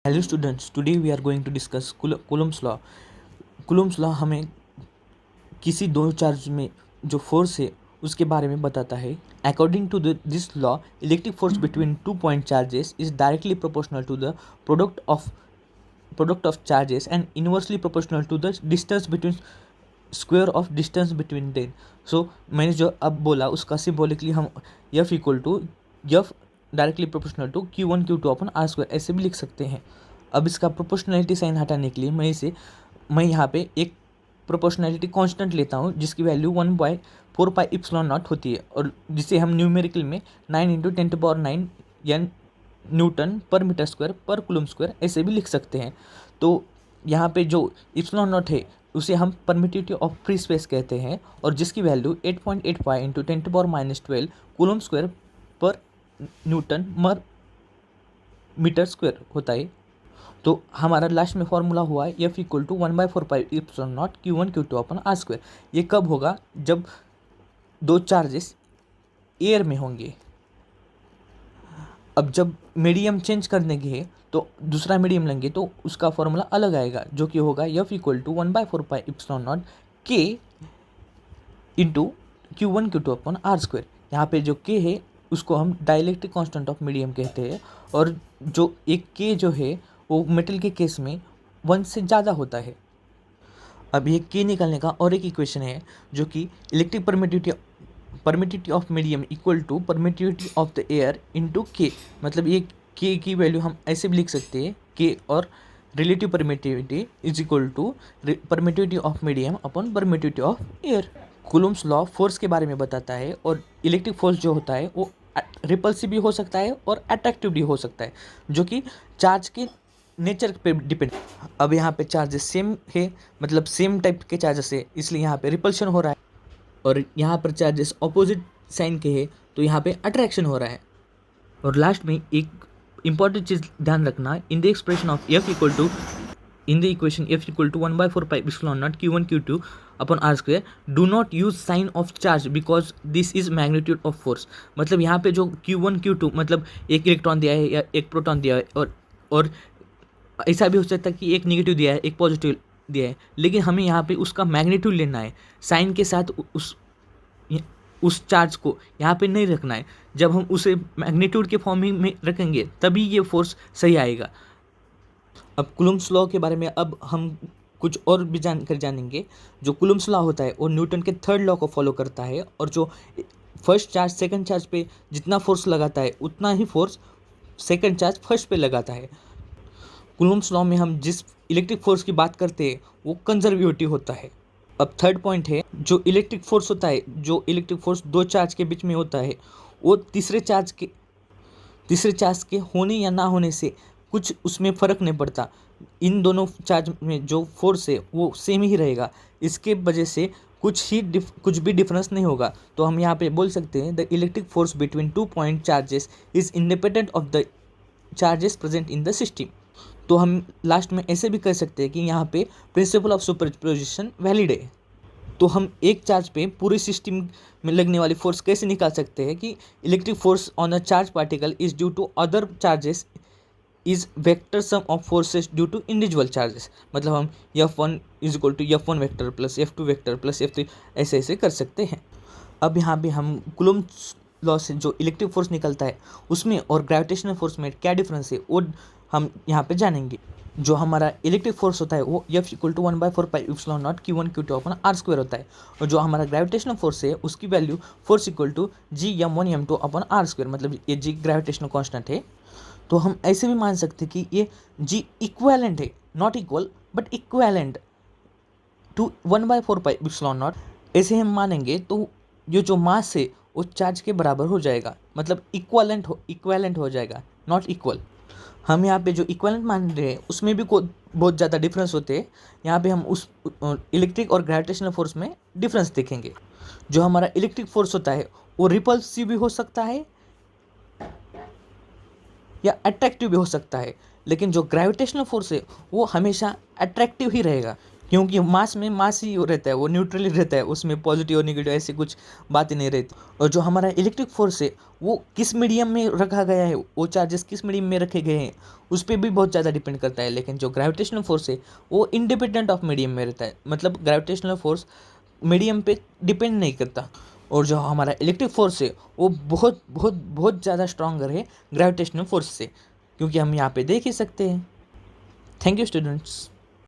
Hello students, today we are going to discuss Coulomb's law. Coulomb's law हमें किसी दो charge में जो फोर्स है उसके बारे में बताता है। According to this law, electric force between two point charges is directly proportional to the product of charges and inversely proportional to the distance between square of distance between them. So मैंने जो अब बोला उसका symbolically हम F equal to F directly proportional to Q1 Q2 अपन R square ऐसे भी लिख सकते हैं। अब इसका प्रोपोर्शनैलिटी साइन हटाने के लिए मैं यहाँ पे एक प्रोपोर्शनैलिटी कांस्टेंट लेता हूँ जिसकी वैल्यू 1/4πε0 होती है और जिसे हम न्यूमेरिकल में 9 × 10⁹ या न्यूटन पर मीटर स्क्वायर पर कूलम स्क्वायर ऐसे भी लिख सकते हैं। तो यहाँ पे जो ε0 है उसे हम परमिटिविटी ऑफ फ्री स्पेस कहते हैं और जिसकी वैल्यू 8.85 × 10⁻12 कूलम स्क्वायर पर न्यूटन मर मीटर स्क्वायर होता है। तो हमारा लास्ट में फॉर्मूला हुआ है F equal to 1/4πε0 Q1 Q2 अपन आर स्क्वायर। ये कब होगा? जब दो चार्जेस एयर में होंगे। अब जब मीडियम चेंज करने के तो दूसरा मीडियम लेंगे तो उसका फॉर्मूला अलग आएगा जो कि होगा F equal to 1/4πε0 K into Q1 Q2 अपन आर स्क्वायर। यहाँ पे जो K है उसको हम डाइलेक्ट्रिक कांस्टेंट ऑफ मीडियम कहते हैं और जो एक K जो है वो मेटल के केस में 1 से ज़्यादा होता है। अब ये K निकालने का और एक इक्वेशन है जो कि electric permittivity of medium equal to permittivity of the air into K। मतलब ये K की वैल्यू हम ऐसे भी लिख सकते हैं K और relative permittivity is equal to permittivity of medium upon permittivity of air. Coulomb's law force के बारे में बताता है और इलेक्ट्रिक फोर्स जो होता है वो रिपल्सिव भी हो सकता है और अट्रैक्टिव भी हो सकता है जो कि चार्ज के नेचर पे डिपेंड। अब यहाँ पे चार्जेस सेम है, मतलब सेम टाइप के चार्जेस है, इसलिए यहाँ पे रिपल्शन हो रहा है और यहाँ पर चार्जेस ऑपोजिट साइन के हैं तो यहाँ पे अट्रैक्शन हो रहा है। और लास्ट में एक इंपॉर्टेंट चीज़ ध्यान रखना, in the expression of F equal to in the equation F equal to 1/4πε0 Q1 Q2 upon R square, do not use sign of charge because this is magnitude of force। मतलब यहाँ पे जो Q1 Q2 मतलब एक electron दिया है या एक प्रोटॉन दिया है और ऐसा भी हो सकता है कि एक निगेटिव दिया है एक पॉजिटिव दिया है, लेकिन हमें यहाँ पे उसका मैग्नीट्यूड लेना है। साइन के साथ उस चार्ज को यहाँ पे नहीं रखना है। जब हम उसे मैग्नीट्यूड के फॉर्म में रखेंगे तभी ये फोर्स सही आएगा। अब कूलम्स लॉ के बारे में अब हम कुछ और भी जानकर जानेंगे। जो कूलम्स लॉ होता है वो न्यूटन के थर्ड लॉ को फॉलो करता है और जो फर्स्ट चार्ज सेकंड चार्ज पे जितना फोर्स लगाता है उतना ही फोर्स सेकंड चार्ज फर्स्ट पे लगाता है। कूलम्स लॉ में हम जिस इलेक्ट्रिक फोर्स की बात करते हैं वो कंजर्वेटिव होता है। अब थर्ड पॉइंट है, जो इलेक्ट्रिक फोर्स होता है, जो इलेक्ट्रिक फोर्स दो चार्ज के बीच में होता है वो तीसरे चार्ज के होने या ना होने से कुछ उसमें फ़र्क नहीं पड़ता। इन दोनों चार्ज में जो फोर्स है वो सेम ही रहेगा। इसके वजह से कुछ भी डिफरेंस नहीं होगा। तो हम यहाँ पे बोल सकते हैं the electric force between two point charges is independent of the charges present in the system. तो हम लास्ट में ऐसे भी कह सकते हैं कि यहाँ पे प्रिंसिपल ऑफ सुपरपोजिशन वैलिड है। तो हम एक चार्ज पे पूरे सिस्टम में लगने वाली फोर्स कैसे निकाल सकते हैं कि electric force on a charge particle is due to other charges is vector sum of forces due to individual charges. मतलब हम F1 is equal to F1 vector plus F2 vector plus F3 ऐसे कर सकते हैं। अब यहाँ पे हम कूलम्स लॉ से जो इलेक्ट्रिक फोर्स निकलता है उसमें और ग्रेविटेशनल फोर्स में क्या डिफरेंस है वो हम यहाँ पे जानेंगे। जो हमारा इलेक्ट्रिक फोर्स होता है वो F equal to 1/4πε0 Q1 Q2 अपन आर स्क्वायर होता है और जो हमारा ग्रेविटेशनल फोर्स है उसकी value force equal to G m1 m2 अपन आर स्क्वायर। मतलब ये G ग्रेविटेशनल कांस्टेंट है। तो हम ऐसे भी मान सकते हैं कि ये G इक्वेलेंट है, not equal but equivalent to 1/4πε0। ऐसे हम मानेंगे तो ये जो मास है वो चार्ज के बराबर हो जाएगा, मतलब इक्वेलेंट हो जाएगा, नॉट इक्वल। हम यहाँ पे जो इक्वेलेंट मान रहे हैं उसमें भी बहुत ज़्यादा डिफरेंस होते हैं। यहाँ पे हम उस इलेक्ट्रिक और ग्रेविटेशनल फोर्स में डिफरेंस देखेंगे। जो हमारा इलेक्ट्रिक फोर्स होता है वो रिपल्सिव भी हो सकता है या अट्रैक्टिव भी हो सकता है, लेकिन जो ग्रेविटेशनल फोर्स है वो हमेशा अट्रैक्टिव ही रहेगा क्योंकि मास में मास ही रहता है, वो न्यूट्रल ही रहता है, उसमें पॉजिटिव और नेगेटिव ऐसी कुछ बातें नहीं रहती। और जो हमारा इलेक्ट्रिक फोर्स है वो किस मीडियम में रखा गया है, वो चार्जेस किस मीडियम में रखे गए हैं उस पर भी बहुत ज़्यादा डिपेंड करता है। लेकिन जो ग्रेविटेशनल फोर्स है वो इंडिपेंडेंट ऑफ मीडियम में रहता है, मतलब ग्रेविटेशनल फोर्स मीडियम पे डिपेंड नहीं करता। और जो हमारा इलेक्ट्रिक फोर्स है वो बहुत बहुत बहुत ज़्यादा स्ट्रॉन्गर है ग्रेविटेशनल फोर्स से, क्योंकि हम यहाँ पे देख ही सकते हैं। Thank you students.